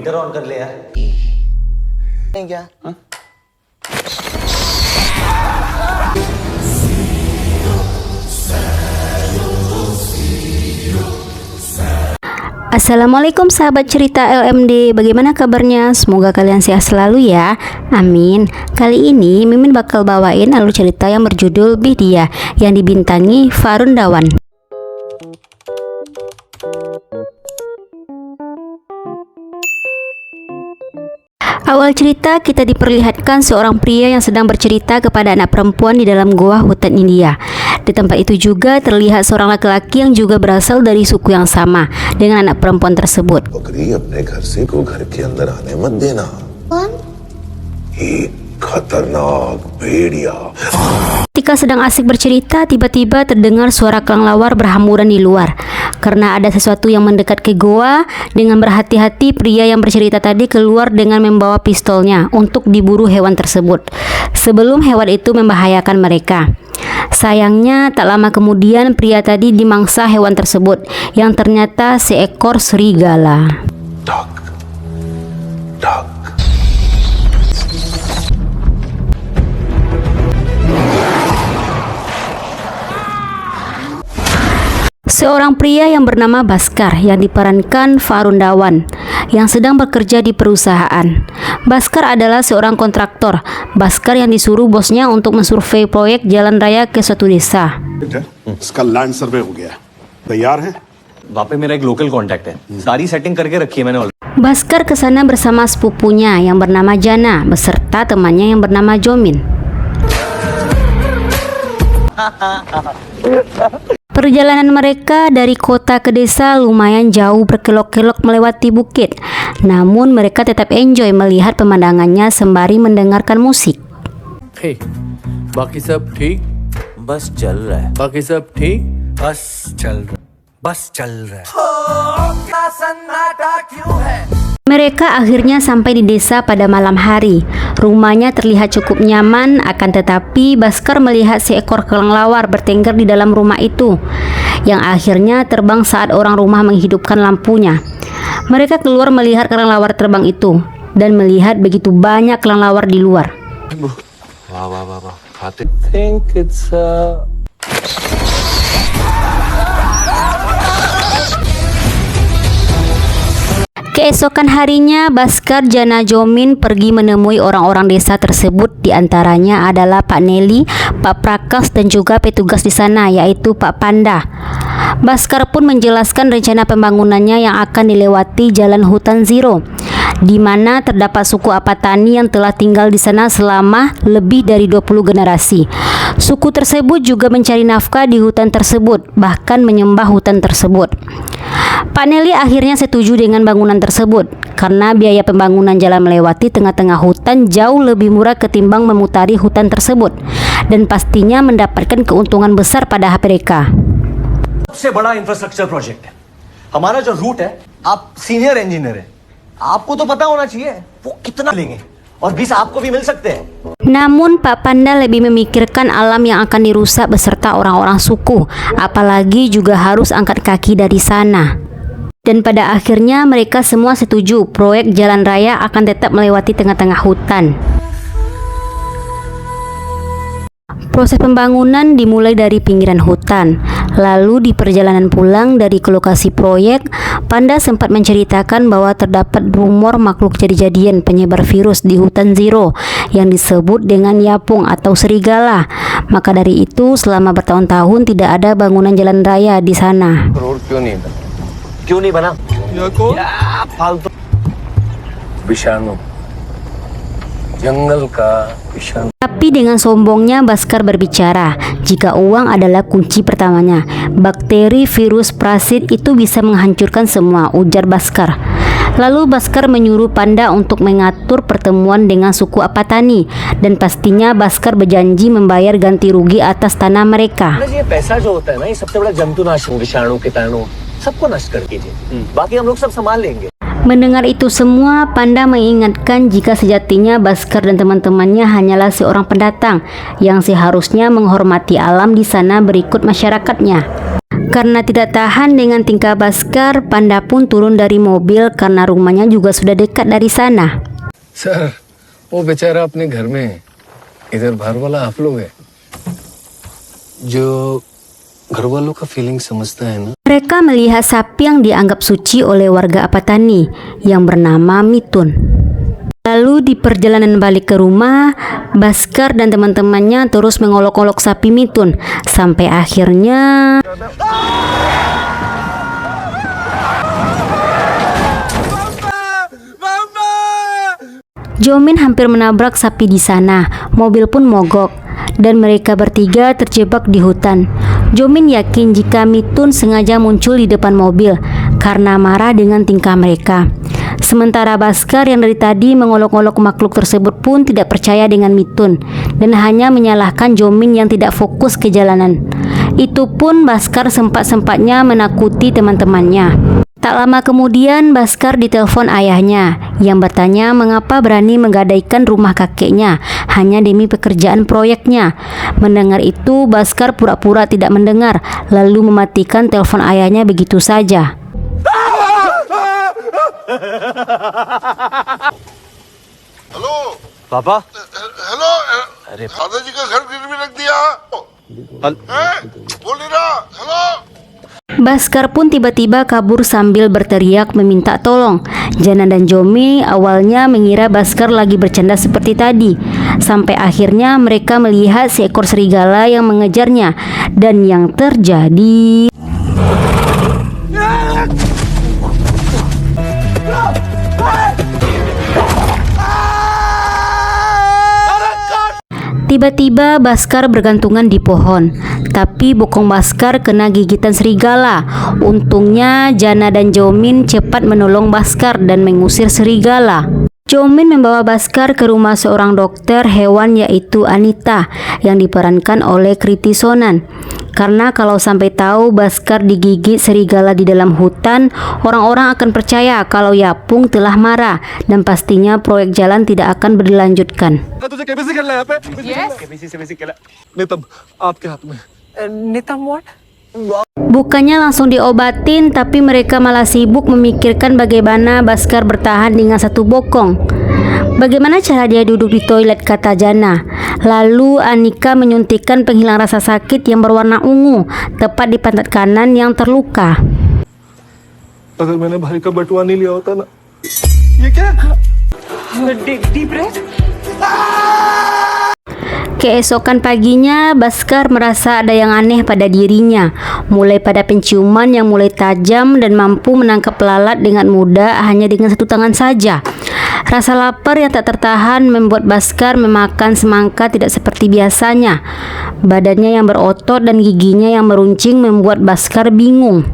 Heater on कर ले यार। नहीं क्या? Assalamualaikum sahabat cerita LMD, bagaimana kabarnya? Semoga kalian sehat selalu ya, amin. Kali ini Mimin bakal bawain alur cerita yang berjudul Bihdia yang dibintangi Farun Dawan. Awal cerita kita diperlihatkan seorang pria yang sedang bercerita kepada anak perempuan di dalam goa hutan India. Di tempat itu juga terlihat seorang laki-laki yang juga berasal dari suku yang sama dengan anak perempuan tersebut. Ketika sedang asik bercerita, tiba-tiba terdengar suara kelelawar berhamburan di luar. Karena ada sesuatu yang mendekat ke goa, dengan berhati-hati pria yang bercerita tadi keluar dengan membawa pistolnya untuk diburu hewan tersebut sebelum hewan itu membahayakan mereka. Sayangnya tak lama kemudian pria tadi dimangsa hewan tersebut yang ternyata seekor serigala. Seorang pria yang bernama Baskar yang diperankan Farun Dawan yang sedang bekerja di perusahaan. Baskar adalah seorang kontraktor. Baskar yang disuruh bosnya untuk mensurvei proyek jalan raya ke suatu desa. इसका land survey हो गया, तैयार है? वहाँ पे मेरा एक local contact है, सारी सेटिंग करके रखी है मैंने already. Baskar ke sana bersama sepupunya yang bernama Jana beserta temannya yang bernama Jomin. Perjalanan mereka dari kota ke desa lumayan jauh berkelok-kelok melewati bukit. Namun mereka tetap enjoy melihat pemandangannya sembari mendengarkan musik. Hey, बाकी सब ठीक? बस चल रहा है, बाकी सब ठीक? बस चल रहा है, बस चल रहा है। Mereka akhirnya sampai di desa pada malam hari. Rumahnya terlihat cukup nyaman, akan tetapi Baskar melihat seekor kelelawar bertengger di dalam rumah itu, yang akhirnya terbang saat orang rumah menghidupkan lampunya. Mereka keluar melihat kelelawar terbang itu, dan melihat begitu banyak kelelawar di luar. Think it's Keesokan harinya, Baskar, Jana, Jomin pergi menemui orang-orang desa tersebut. Di antaranya adalah Pak Nelly, Pak Prakas, dan juga petugas di sana, yaitu Pak Panda. Baskar pun menjelaskan rencana pembangunannya yang akan dilewati jalan hutan Zero, di mana terdapat suku Apatani yang telah tinggal di sana selama lebih dari 20 generasi. Suku tersebut juga mencari nafkah di hutan tersebut, bahkan menyembah hutan tersebut. Pak Nelly akhirnya setuju dengan bangunan tersebut karena biaya pembangunan jalan melewati tengah-tengah hutan jauh lebih murah ketimbang memutari hutan tersebut, dan pastinya mendapatkan keuntungan besar pada mereka. सबसे बड़ा infrastructure project है हमारा जो रूट है। आप senior engineer हैं, आपको तो पता होना चाहिए वो कितना लेंगे, और 20 आपको भी मिल सकते हैं। Namun Pak Panda lebih memikirkan alam yang akan dirusak beserta orang-orang suku, apalagi juga harus angkat kaki dari sana. Dan pada akhirnya mereka semua setuju proyek jalan raya akan tetap melewati tengah-tengah hutan. Proses pembangunan dimulai dari pinggiran hutan. Lalu di perjalanan pulang dari ke lokasi proyek, Panda sempat menceritakan bahwa terdapat rumor makhluk jadi-jadian penyebar virus di hutan Zero yang disebut dengan yapung atau serigala. Maka dari itu selama bertahun-tahun tidak ada bangunan jalan raya di sana. क्यों नहीं बना? फालतू विषाणु, जंगल का विषाणु. Tapi dengan sombongnya Baskar berbicara jika uang adalah kunci pertamanya. Bakteri, virus, parasit itu bisa menghancurkan semua, ujar Baskar. Lalu Baskar menyuruh Panda untuk mengatur pertemuan dengan suku Apatani, dan pastinya Baskar berjanji membayar ganti rugi atas tanah mereka. ये पैसा जो होता है ना, ये सबसे बड़ा जंतुनाशक, विषाणु, कीटाणु सबको नष्ट कर दीजिए, बाकी हम लोग सब संभाल लेंगे। Mendengar itu semua, Panda mengingatkan jika sejatinya Bhaskar dan teman-temannya hanyalah seorang pendatang yang seharusnya menghormati alam di sana berikut masyarakatnya. Karena tidak tahan dengan tingkah Bhaskar, Panda pun turun dari mobil karena rumahnya juga sudah dekat dari sana. Sir वो बेचारा अपने घर में है। इधर बाहर वाला आप लोग है जो घर वालों का फीलिंग समझता है ना। Mereka melihat sapi yang dianggap suci oleh warga Apatani yang bernama Mitun. Lalu di perjalanan balik ke rumah, Bhaskar dan teman-temannya terus mengolok-olok sapi Mitun sampai akhirnya Jomin hampir menabrak sapi di sana. Mobil pun mogok dan mereka bertiga terjebak di hutan. Jomin yakin jika Mitun sengaja muncul di depan mobil karena marah dengan tingkah mereka. Sementara Bhaskar yang dari tadi mengolok-olok makhluk tersebut pun tidak percaya dengan Mitun dan hanya menyalahkan Jomin yang tidak fokus ke jalanan. Itu pun Bhaskar sempat-sempatnya menakuti teman-temannya. Tak lama kemudian Bhaskar ditelepon ayahnya yang bertanya mengapa berani menggadaikan rumah kakeknya hanya demi pekerjaan proyeknya. Mendengar itu Bhaskar pura-pura tidak mendengar lalu mematikan telepon ayahnya begitu saja. Hello पापा हेलो दादाजी का घर गिरवी रख दिया हैं? बोल नहीं रहा hello Bhaskar pun tiba-tiba kabur sambil berteriak meminta tolong. Jana dan Jomi awalnya mengira Bhaskar lagi bercanda seperti tadi. Sampai akhirnya mereka melihat seekor serigala yang mengejarnya. Dan yang terjadi... Tiba-tiba Bhaskar bergantungan di pohon, tapi bokong Bhaskar kena gigitan serigala. Untungnya Jana dan Jomin cepat menolong Bhaskar dan mengusir serigala. Jomin membawa Bhaskar ke rumah seorang dokter hewan yaitu Anita yang diperankan oleh Kriti Sonan. Karena kalau sampai tahu Bhaskar digigit serigala di dalam hutan, orang-orang akan percaya kalau Yapung telah marah dan pastinya proyek jalan tidak akan berdilanjutkan. Bukannya langsung diobatin, tapi mereka malah sibuk memikirkan bagaimana Bhaskar bertahan dengan satu bokong. Bagaimana cara dia duduk di toilet, kata Jana. Lalu Anika menyuntikkan penghilang rasa sakit yang berwarna ungu tepat di pantat kanan yang terluka. अगर मैंने भाई का बटुआ नहीं लिया होता ना Keesokan paginya, Bhaskar merasa ada yang aneh pada dirinya, mulai pada penciuman yang mulai tajam dan mampu menangkap lalat dengan mudah hanya dengan satu tangan saja. Rasa lapar yang tak tertahan membuat Bhaskar memakan semangka tidak seperti biasanya. Badannya yang berotot dan giginya yang meruncing membuat Bhaskar bingung.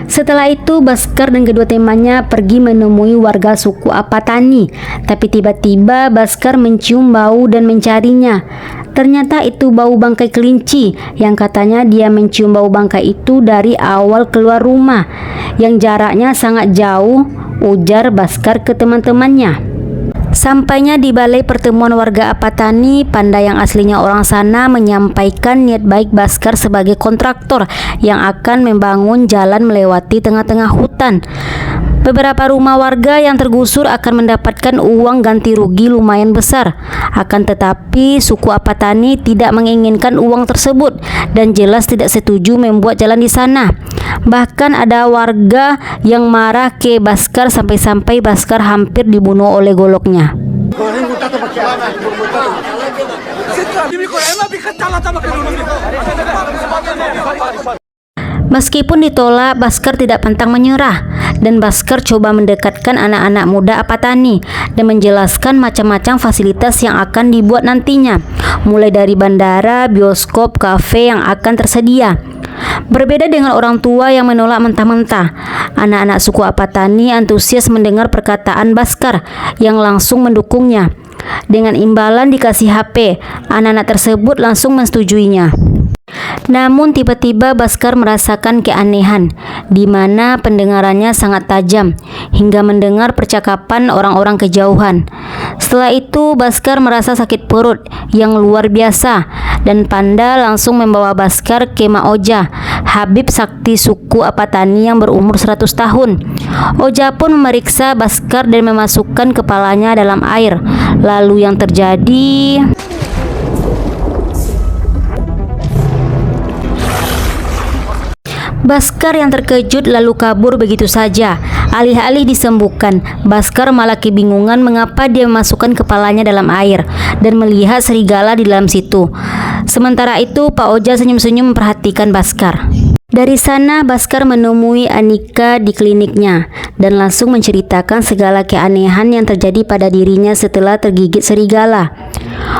Setelah itu Bhaskar dan kedua temannya pergi menemui warga suku Apatani. Tapi tiba-tiba Bhaskar mencium bau dan mencarinya. Ternyata itu bau bangkai kelinci yang katanya dia mencium bau bangkai itu dari awal keluar rumah yang jaraknya sangat jauh, ujar Bhaskar ke teman-temannya. Sampainya di balai pertemuan warga Apatani, Panda yang aslinya orang sana menyampaikan niat baik Bhaskar sebagai kontraktor yang akan membangun jalan melewati tengah-tengah hutan. Beberapa rumah warga yang tergusur akan mendapatkan uang ganti rugi lumayan besar. Akan tetapi suku Apatani tidak menginginkan uang tersebut dan jelas tidak setuju membuat jalan di sana. Bahkan ada warga yang marah ke Bhaskar sampai-sampai Bhaskar hampir dibunuh oleh goloknya. Meskipun ditolak, Bhaskar tidak pantang menyerah dan Bhaskar coba mendekatkan anak-anak muda Apatani dan menjelaskan macam-macam fasilitas yang akan dibuat nantinya, mulai dari bandara, bioskop, kafe yang akan tersedia. Berbeda dengan orang tua yang menolak mentah-mentah, anak-anak suku Apatani antusias mendengar perkataan Bhaskar yang langsung mendukungnya. Dengan imbalan dikasih HP, anak-anak tersebut langsung mensetujuinya. Namun tiba-tiba Baskar merasakan keanehan, di mana pendengarannya sangat tajam, hingga mendengar percakapan orang-orang kejauhan. Setelah itu Baskar merasa sakit perut yang luar biasa, dan Panda langsung membawa Baskar ke Mak Oja, Habib sakti suku Apatani yang berumur 100 tahun. Oja pun memeriksa Baskar dan memasukkan kepalanya dalam air. Lalu yang terjadi... Baskar yang terkejut lalu kabur begitu saja. Alih-alih disembuhkan, Baskar malah kebingungan mengapa dia memasukkan kepalanya dalam air dan melihat serigala di dalam situ. Sementara itu Pak Oja senyum-senyum memperhatikan Baskar. Dari sana Baskar menemui Anika di kliniknya dan langsung menceritakan segala keanehan yang terjadi pada dirinya setelah tergigit serigala.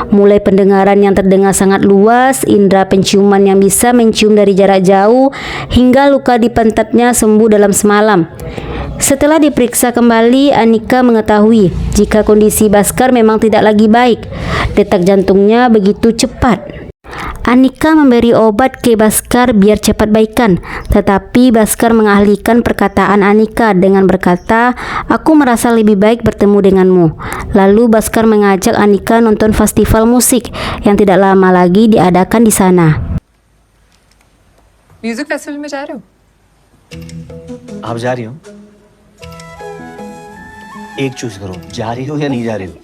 Mulai pendengaran yang terdengar sangat luas, indera penciuman yang bisa mencium dari jarak jauh, hingga luka di pantatnya sembuh dalam semalam. Setelah diperiksa kembali, Anika mengetahui jika kondisi Baskar memang tidak lagi baik. Detak jantungnya begitu cepat. Anika memberi obat ke Baskar biar cepat baikan, tetapi Baskar mengalihkan perkataan Anika dengan berkata, "Aku merasa lebih baik bertemu denganmu." Lalu Baskar mengajak Anika nonton festival musik yang tidak lama lagi diadakan di sana. Music festival में जा रहे हो? आप जा रही हो? एक चूज करो, जा रही हो या नहीं जा रही हो?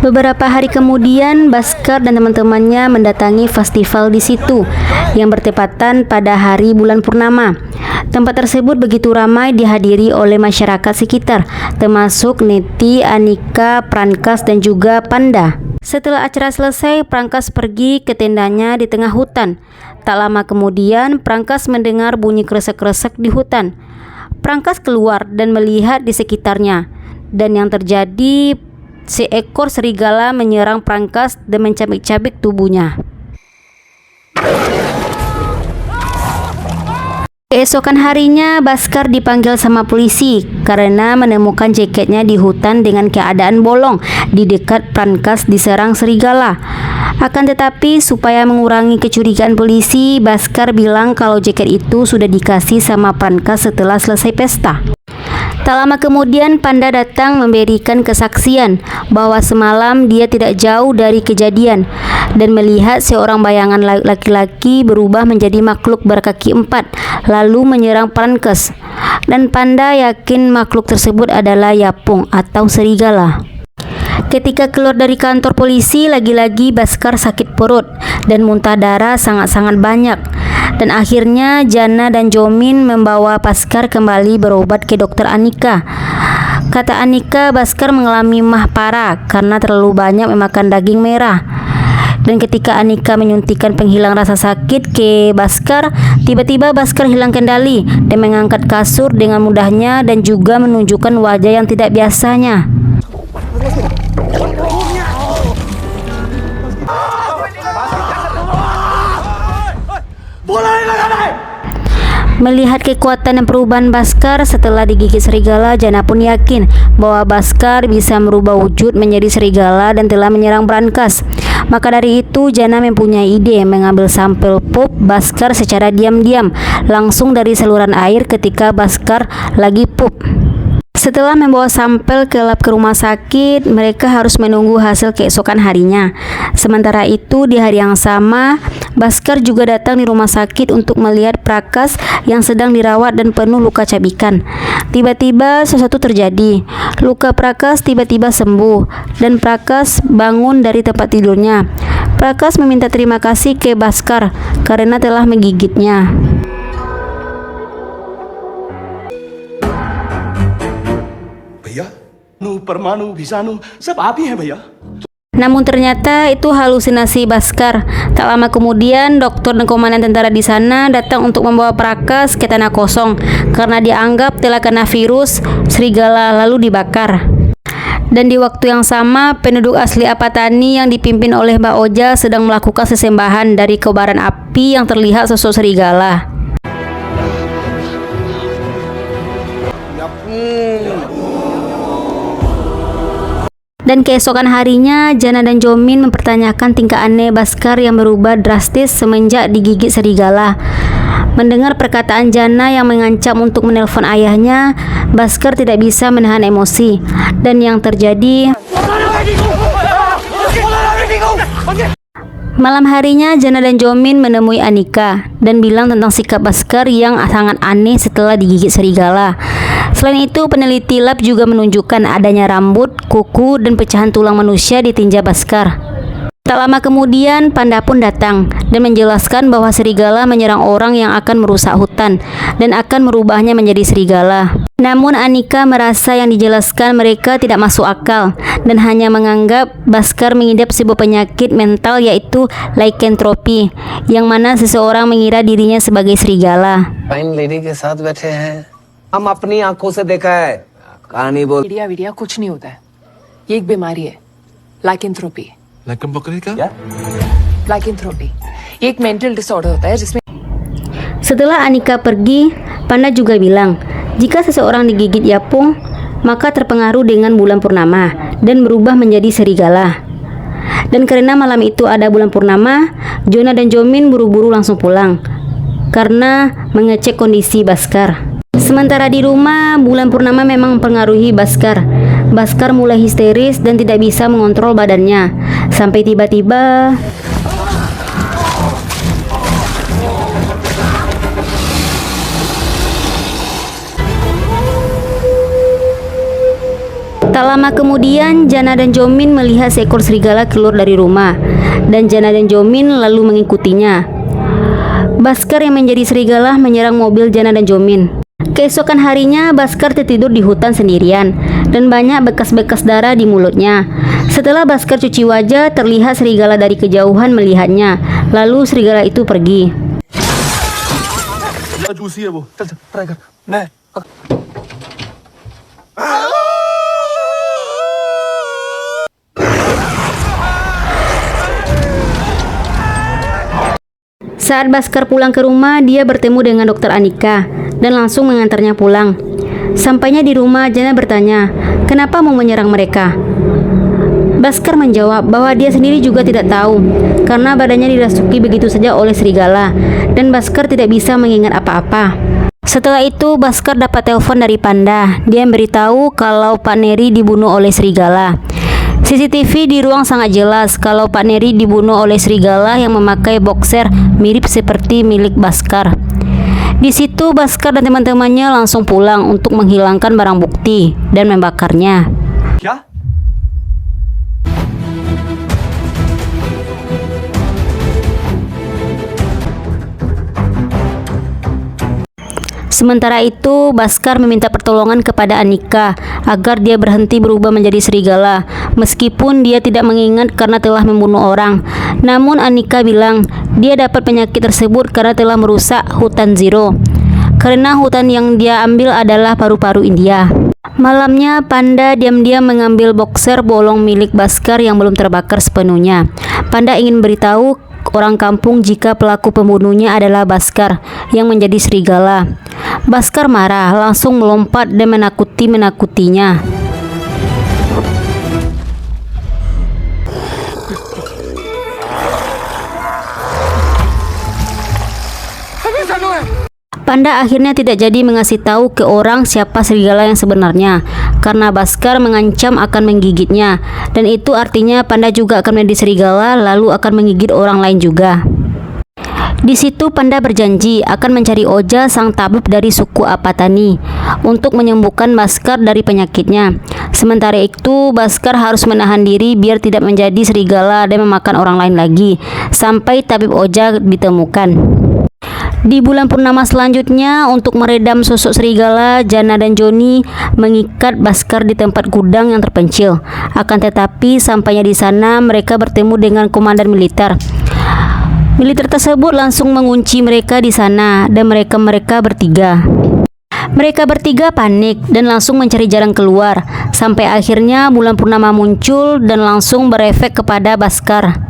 Beberapa hari kemudian, Baskar dan teman-temannya mendatangi festival di situ yang bertepatan pada hari bulan purnama. Tempat tersebut begitu ramai dihadiri oleh masyarakat sekitar, termasuk Neti, Anika, Prankas, dan juga Panda. Setelah acara selesai, Prankas pergi ke tendanya di tengah hutan. Tak lama kemudian, Prankas mendengar bunyi kresek-kresek di hutan. Prankas keluar dan melihat di sekitarnya, dan yang terjadi, seekor serigala menyerang Prankas dan mencabik-cabik tubuhnya. Keesokan harinya, Baskar dipanggil sama polisi karena menemukan jaketnya di hutan dengan keadaan bolong di dekat Prankas diserang serigala. Akan tetapi, supaya mengurangi kecurigaan polisi, Baskar bilang kalau jaket itu sudah dikasih sama Prankas setelah selesai pesta. Tak lama kemudian Panda datang memberikan kesaksian bahwa semalam dia tidak jauh dari kejadian dan melihat seorang bayangan laki-laki berubah menjadi makhluk berkaki 4 lalu menyerang Prankas, dan Panda yakin makhluk tersebut adalah Yapung atau serigala. Ketika keluar dari kantor polisi, lagi-lagi Baskar sakit perut dan muntah darah sangat-sangat banyak. Dan akhirnya Jana dan Jomin membawa Baskar kembali berobat ke dokter Anika. Kata Anika, Baskar mengalami mah parah karena terlalu banyak memakan daging merah. Dan ketika Anika menyuntikkan penghilang rasa sakit ke Baskar, tiba-tiba Baskar hilang kendali dan mengangkat kasur dengan mudahnya dan juga menunjukkan wajah yang tidak biasanya. Melihat kekuatan dan perubahan Baskar setelah digigit serigala, Jana pun yakin bahwa Baskar bisa merubah wujud menjadi serigala dan telah menyerang Prankas. Maka dari itu, Jana mempunyai ide mengambil sampel pup Baskar secara diam-diam langsung dari saluran air ketika Baskar lagi pup. Setelah membawa sampel ke lab ke rumah sakit, mereka harus menunggu hasil keesokan harinya. Sementara itu, di hari yang sama, Baskar juga datang di rumah sakit untuk melihat Prakas yang sedang dirawat dan penuh luka cabikan. Tiba-tiba sesuatu terjadi. Luka Prakas tiba-tiba sembuh dan Prakas bangun dari tempat tidurnya. Prakas meminta terima kasih ke Baskar karena telah menggigitnya. भैया परमाणु विषाणु सब आप ही हैं भैया. Namun ternyata itu halusinasi Baskar. Tak lama kemudian, dokter dan komandan tentara di sana datang untuk membawa Prakas ke tanah kosong karena dianggap telah kena virus serigala lalu dibakar. Dan di waktu yang sama, penduduk asli Apatani yang dipimpin oleh Mbak Oja sedang melakukan sesembahan dari kobaran api yang terlihat sosok serigala. Dan keesokan harinya, Jana dan Jomin mempertanyakan tingkah aneh Bhaskar yang berubah drastis semenjak digigit serigala. Mendengar perkataan Jana yang mengancam untuk menelpon ayahnya, Bhaskar tidak bisa menahan emosi. Dan yang terjadi, malam harinya Jana dan Jomin menemui Anika dan bilang tentang sikap Bhaskar yang sangat aneh setelah digigit serigala. Selain itu, peneliti lab juga menunjukkan adanya rambut, kuku, dan pecahan tulang manusia di tinja Bhaskar. Tak lama kemudian, Panda pun datang dan menjelaskan bahwa serigala menyerang orang yang akan merusak hutan dan akan merubahnya menjadi serigala. Namun Anika merasa yang dijelaskan mereka tidak masuk akal dan hanya menganggap Bhaskar mengidap sebuah penyakit mental yaitu lycanthropy, yang mana seseorang mengira dirinya sebagai serigala. Fine lady के साथ बैठे हैं। हम अपनी आंखों से देखा है, कहानी बोल। वीडिया वीडिया कुछ नहीं होता है, ये एक बीमारी है, लाइकेंथ्रोपी। लाइकेंथ्रोपी ये एक मेंटल डिसऑर्डर होता है जिसमें Setelah Anika pergi, Panda juga bilang, jika seseorang digigit yapung, maka terpengaruh dengan bulan purnama dan berubah menjadi serigala. Dan karena malam itu ada bulan purnama, Jona dan Jomin buru-buru langsung pulang karena mengecek kondisi Bhaskar. Sementara di rumah, bulan purnama memang mempengaruhi Bhaskar. Bhaskar mulai histeris dan tidak bisa mengontrol badannya. Sampai tiba-tiba tak lama kemudian, Jana dan Jomin melihat seekor serigala keluar dari rumah, dan Jana dan Jomin lalu mengikutinya. Bhaskar yang menjadi serigala menyerang mobil Jana dan Jomin. Keesokan harinya, Bhaskar tertidur di hutan sendirian, dan banyak bekas-bekas darah di mulutnya. Setelah Bhaskar cuci wajah, terlihat serigala dari kejauhan melihatnya, lalu serigala itu pergi. Saat Bhaskar pulang ke rumah, dia bertemu dengan dokter Anika dan langsung mengantarnya pulang. Sampainya di rumah, Jana bertanya, kenapa mau menyerang mereka? Bhaskar menjawab bahwa dia sendiri juga tidak tahu, karena badannya dirasuki begitu saja oleh serigala, dan Bhaskar tidak bisa mengingat apa-apa. Setelah itu, Bhaskar dapat telepon dari Panda. Dia memberitahu kalau Pak Neri dibunuh oleh serigala. CCTV di ruang sangat jelas kalau Pak Neri dibunuh oleh serigala yang memakai boxer mirip seperti milik Bhaskar. Di situ Bhaskar dan teman-temannya langsung pulang untuk menghilangkan barang bukti dan membakarnya. क्या? Sementara itu, Bhaskar meminta pertolongan kepada Anika agar dia berhenti berubah menjadi serigala, meskipun dia tidak mengingat karena telah membunuh orang. Namun Anika bilang dia dapat penyakit tersebut karena telah merusak hutan Zero, karena hutan yang dia ambil adalah paru-paru India. Malamnya, Panda diam-diam mengambil boxer bolong milik Bhaskar yang belum terbakar sepenuhnya. Panda ingin beritahu orang kampung jika pelaku pembunuhnya adalah Bhaskar yang menjadi serigala. Bhaskar marah, langsung melompat dan menakutinya. Panda akhirnya tidak jadi mengasih tahu ke orang siapa serigala yang sebenarnya karena Bhaskar mengancam akan menggigitnya, dan itu artinya Panda juga akan menjadi serigala lalu akan menggigit orang lain juga. Di situ Panda berjanji akan mencari Oja, sang tabib dari suku Apatani, untuk menyembuhkan Bhaskar dari penyakitnya. Sementara itu, Bhaskar harus menahan diri biar tidak menjadi serigala dan memakan orang lain lagi sampai tabib Oja ditemukan. Di bulan purnama selanjutnya, untuk meredam sosok serigala, Jana dan Joni mengikat Bhaskar di tempat gudang yang terpencil. Akan tetapi, sampainya di sana, mereka bertemu dengan komandan militer. Militer tersebut langsung mengunci mereka di sana, dan mereka bertiga. Mereka bertiga panik dan langsung mencari jalan keluar, sampai akhirnya bulan purnama muncul dan langsung berefek kepada Bhaskar.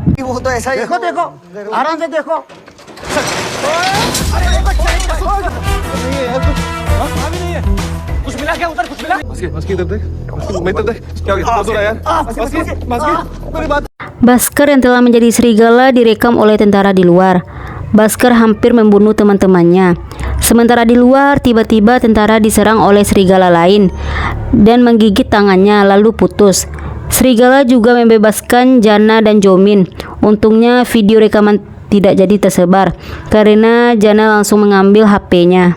कुछ मिला क्या उधर? कुछ मिला? मस्की इधर देख, मैं इधर देख, क्या हो गया? बोल रहा यार, मस्की, मेरी बात। Basker yang telah menjadi serigala direkam oleh tentara di luar. Basker hampir membunuh teman-temannya. Sementara di luar, tiba-tiba tentara diserang oleh serigala lain dan menggigit tangannya lalu putus. Serigala juga membebaskan Jana dan Jomin. Untungnya video rekaman tidak jadi tersebar karena Jana langsung mengambil HP-nya.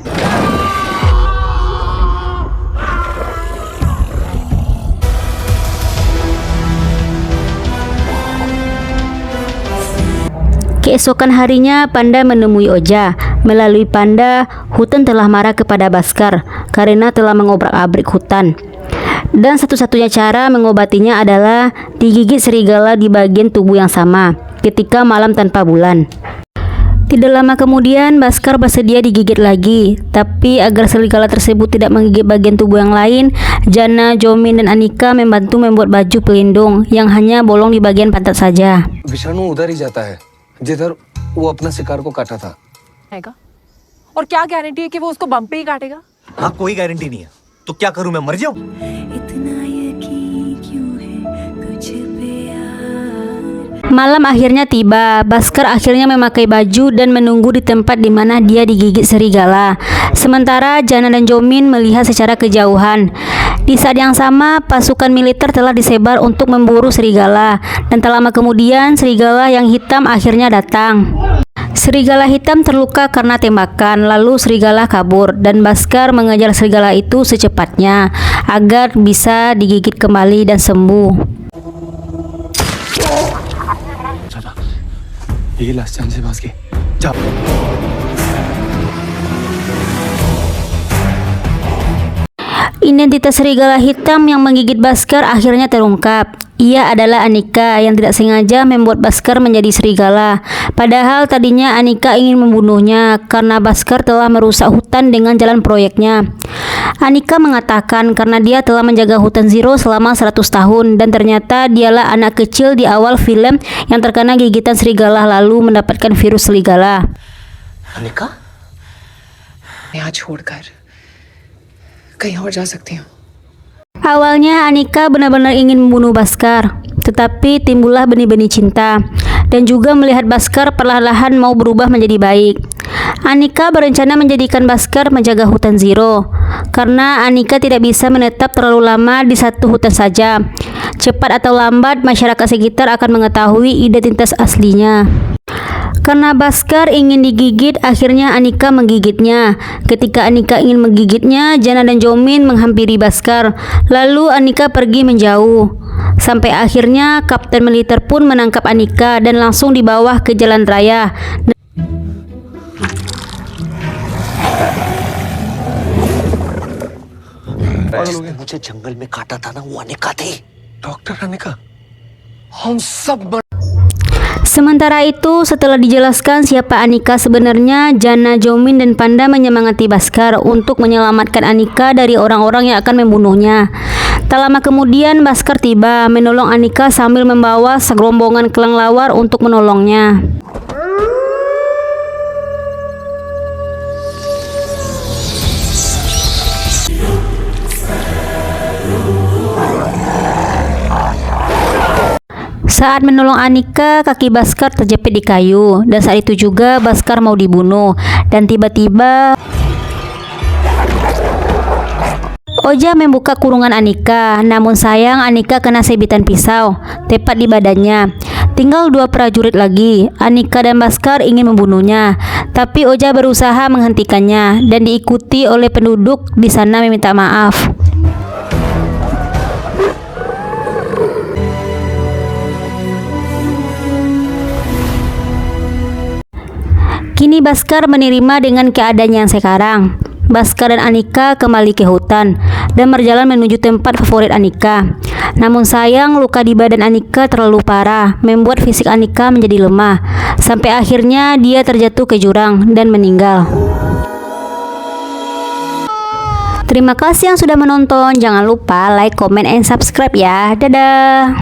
Keesokan harinya, Panda menemui Oja. Melalui Panda, hutan telah marah kepada Baskar karena telah mengobrak-abrik hutan. Dan satu-satunya cara mengobatinya adalah digigit serigala di bagian tubuh yang sama ketika malam tanpa bulan. Tidak lama kemudian, Baskar bersedia digigit lagi. Tapi agar serigala tersebut tidak menggigit bagian tubuh yang lain, Jana, Jomin, dan Anika membantu membuat baju pelindung yang hanya bolong di bagian pantat saja. विषाणु उधर ही जाता है जिधर वो अपना शिकार को काटा था। आएगा। और क्या गारंटी है कि वो उसको बम पे ही काटेगा? हाँ, कोई गारंटी नहीं है। तो क्या करूं, मैं मर जाऊं? Malam akhirnya tiba. Baskar akhirnya memakai baju dan menunggu di tempat di mana dia digigit serigala. Sementara Jana dan Jomin melihat secara kejauhan. Di saat yang sama, pasukan militer telah disebar untuk memburu serigala. Dan tak lama kemudian, serigala yang hitam akhirnya datang. Serigala hitam terluka karena tembakan, lalu serigala kabur dan Baskar mengejar serigala itu secepatnya agar bisa digigit kembali dan sembuh. ये last chance है बास की। जा। Identitas serigala hitam yang menggigit Baskar akhirnya terungkap. Ia adalah Anika yang tidak sengaja membuat Baskar menjadi serigala. Padahal tadinya Anika ingin membunuhnya karena Baskar telah merusak hutan dengan jalan proyeknya. Anika mengatakan karena dia telah menjaga hutan Zero selama 100 tahun dan ternyata dialah anak kecil di awal film yang terkena gigitan serigala lalu mendapatkan virus serigala. Anika? यहाँ छोड़कर कहीं और जा सकती हूँ। Awalnya Anika benar-benar ingin membunuh Baskar, tetapi timbullah benih-benih cinta dan juga melihat Baskar perlahan-lahan mau berubah menjadi baik. Anika berencana menjadikan Baskar menjaga hutan Zero karena Anika tidak bisa menetap terlalu lama di satu hutan saja. Cepat atau lambat masyarakat sekitar akan mengetahui identitas aslinya. Karena Baskar ingin digigit, akhirnya Anika menggigitnya. Ketika Anika ingin menggigitnya, Jana dan Jomin menghampiri Baskar. Lalu Anika pergi menjauh. Sampai akhirnya kapten militer pun menangkap Anika dan langsung dibawa ke jalan raya. मुझे जंगल में काटा था ना, वो अनिका थी। डॉक्टर अनिका, हम सब Sementara itu, setelah dijelaskan siapa Anika sebenarnya, Jana, Jomin, dan Panda menyemangati Baskar untuk menyelamatkan Anika dari orang-orang yang akan membunuhnya. Tak lama kemudian, Baskar tiba menolong Anika sambil membawa segerombongan kelelawar untuk menolongnya. Saat menolong Anika, kaki Baskar terjepit di kayu dan saat itu juga Baskar mau dibunuh dan tiba-tiba Oja membuka kurungan Anika. Namun sayang Anika kena sabetan pisau tepat di badannya. Tinggal 2 prajurit lagi. Anika dan Baskar ingin membunuhnya, tapi Oja berusaha menghentikannya dan diikuti oleh penduduk di sana meminta maaf. Kini Baskar menerima dengan keadaannya yang sekarang. Baskar dan Anika kembali ke hutan dan berjalan menuju tempat favorit Anika. Namun sayang luka di badan Anika terlalu parah, membuat fisik Anika menjadi lemah. Sampai akhirnya dia terjatuh ke jurang dan meninggal. Terima kasih yang sudah menonton. Jangan lupa like, comment, and subscribe ya. Dadah.